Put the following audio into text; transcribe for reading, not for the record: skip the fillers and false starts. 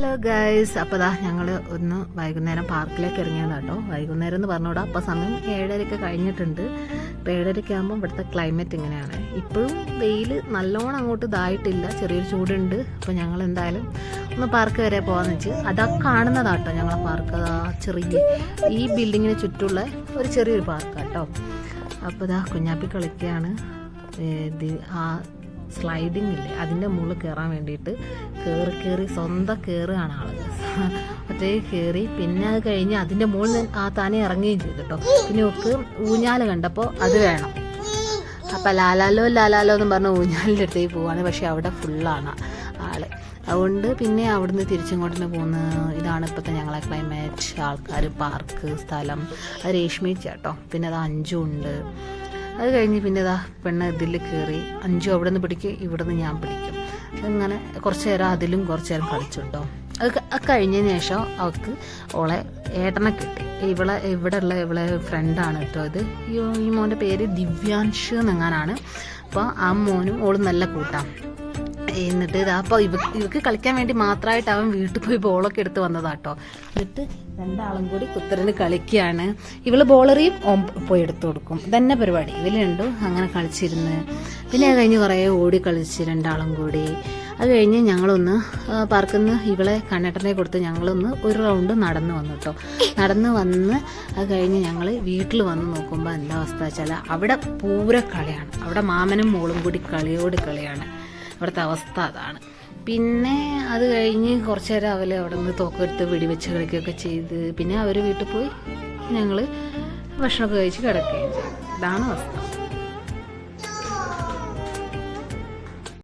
Hello guys, അപ്പോൾ ഞങ്ങൾ ഒന്ന് വൈകുന്നേരം പാർക്കിലേക്ക് ഇറങ്ങിയതാട്ടോ. വൈകുന്നേരം എന്ന് പറഞ്ഞുകൂടാ, അപ്പോൾ സമയം 7:30 കഴിഞ്ഞിട്ടുണ്ട്. ഇപ്പോൾ 7:30 ആകുമ്പോൾ ഇവിടുത്തെ ക്ലൈമറ്റ് ഇങ്ങനെയാണ്. ഇപ്പോഴും വെയിൽ നല്ലോണം അങ്ങോട്ട് ഇതായിട്ടില്ല, ചെറിയൊരു ചൂടുണ്ട്. അപ്പോൾ ഞങ്ങൾ എന്തായാലും ഒന്ന് പാർക്ക് വരെ പോകാമെന്ന് വെച്ച് അതാ കാണുന്നതാട്ടോ ഞങ്ങളെ പാർക്ക്. ചെറിയ ഈ ബിൽഡിങ്ങിന് ചുറ്റുമുള്ള ഒരു ചെറിയൊരു പാർക്കാട്ടോ. അപ്പോൾ ഇതാ കുഞ്ഞാപ്പി കളിക്കുകയാണ്. ആ സ്ലൈഡിങ് ഇല്ലേ, അതിൻ്റെ മുകളിൽ കയറാൻ വേണ്ടിയിട്ട് കയറി സ്വന്തം കയറുകയാണ് ആൾ. ഒറ്റേ കയറി, പിന്നെ അത് കഴിഞ്ഞ് അതിൻ്റെ മുകളിൽ താനെ ഇറങ്ങുകയും ചെയ്തു കേട്ടോ. പിന്നെ ഒക്കെ ഊഞ്ഞാൽ കണ്ടപ്പോൾ അത് വേണം. അപ്പം ലാലാലോ എന്ന് പറഞ്ഞ ഊഞ്ഞാലിൻ്റെ അടുത്തേക്ക് പോവാണ്. പക്ഷെ അവിടെ ഫുള്ളാണ് ആള്. അതുകൊണ്ട് പിന്നെ അവിടുന്ന് തിരിച്ചിങ്ങോട്ട് പോകുന്ന ഇതാണ് ഇപ്പോഴത്തെ ഞങ്ങളെ ക്ലൈമറ്റ്. ആൾക്കാർ, പാർക്ക്, സ്ഥലം. അത് രേഷ്മി ചേട്ടോ. പിന്നെ അത് അഞ്ചും ഉണ്ട്. അത് കഴിഞ്ഞ് പിന്നെ ഇതാ പെണ്ണ് ഇതിൽ കയറി. അഞ്ചും അവിടെ നിന്ന് പിടിക്കും, ഇവിടെ നിന്ന് ഞാൻ പിടിക്കും. അങ്ങനെ കുറച്ച് നേരം അതിലും കുറച്ച് നേരം കളിച്ചു കേട്ടോ. അത് കഴിഞ്ഞതിന് ശേഷം അവൾക്ക് ഓളെ ഏട്ടനെ കിട്ടി. ഇവിടെയുള്ള ഫ്രണ്ടാണ് കേട്ടോ ഇത്. ഈ മോൻ്റെ പേര് ദിവ്യാൻഷ് എന്നെങ്ങാനാണ്. അപ്പോൾ ആ മോനും ഓളും നല്ല കൂട്ടാം. എന്നിട്ട് അപ്പോൾ ഇവർക്ക് കളിക്കാൻ വേണ്ടി മാത്രമായിട്ട് അവൻ വീട്ടിൽ പോയി ബോളൊക്കെ എടുത്ത് വന്നതാട്ടോ. എന്നിട്ട് രണ്ടാളും കൂടി കുത്തറിന് കളിക്കുകയാണ്. ഇവള് ബോളറിയും പോയി എടുത്തു കൊടുക്കും. ഇതന്നെ പരിപാടി. ഇവർ രണ്ടും അങ്ങനെ കളിച്ചിരുന്ന് പിന്നെ അത് കഴിഞ്ഞ് കുറേ ഓടി കളിച്ച് രണ്ടാളും കൂടി. അത് കഴിഞ്ഞ് ഞങ്ങളൊന്ന് പാർക്കിൽ നിന്ന് ഇവളെ കണ്ണേട്ടനെ കൊടുത്ത് ഞങ്ങളൊന്ന് ഒരു റൗണ്ട് നടന്നു വന്നു കേട്ടോ. നടന്ന് വന്ന് അത് കഴിഞ്ഞ് ഞങ്ങൾ വീട്ടിൽ വന്ന് നോക്കുമ്പോൾ എന്താ അവസ്ഥ വെച്ചാൽ അവിടെ പൂര കളിയാണ്. അവിടെ മാമനും മോളും കൂടി കളിയാണ്. അവിടുത്തെ അവസ്ഥ അതാണ്. പിന്നെ അത് കഴിഞ്ഞ് കുറച്ച് നേരം അവിടെ നിന്ന് തോക്കെടുത്ത് വെടിവെച്ച് കളിക്കുകയൊക്കെ ചെയ്ത് പിന്നെ അവർ വീട്ടിൽ പോയി ഞങ്ങൾ ഭക്ഷണമൊക്കെ കഴിച്ച് കിടക്കുകയും ചെയ്തു. ഇതാണ് അവസ്ഥ.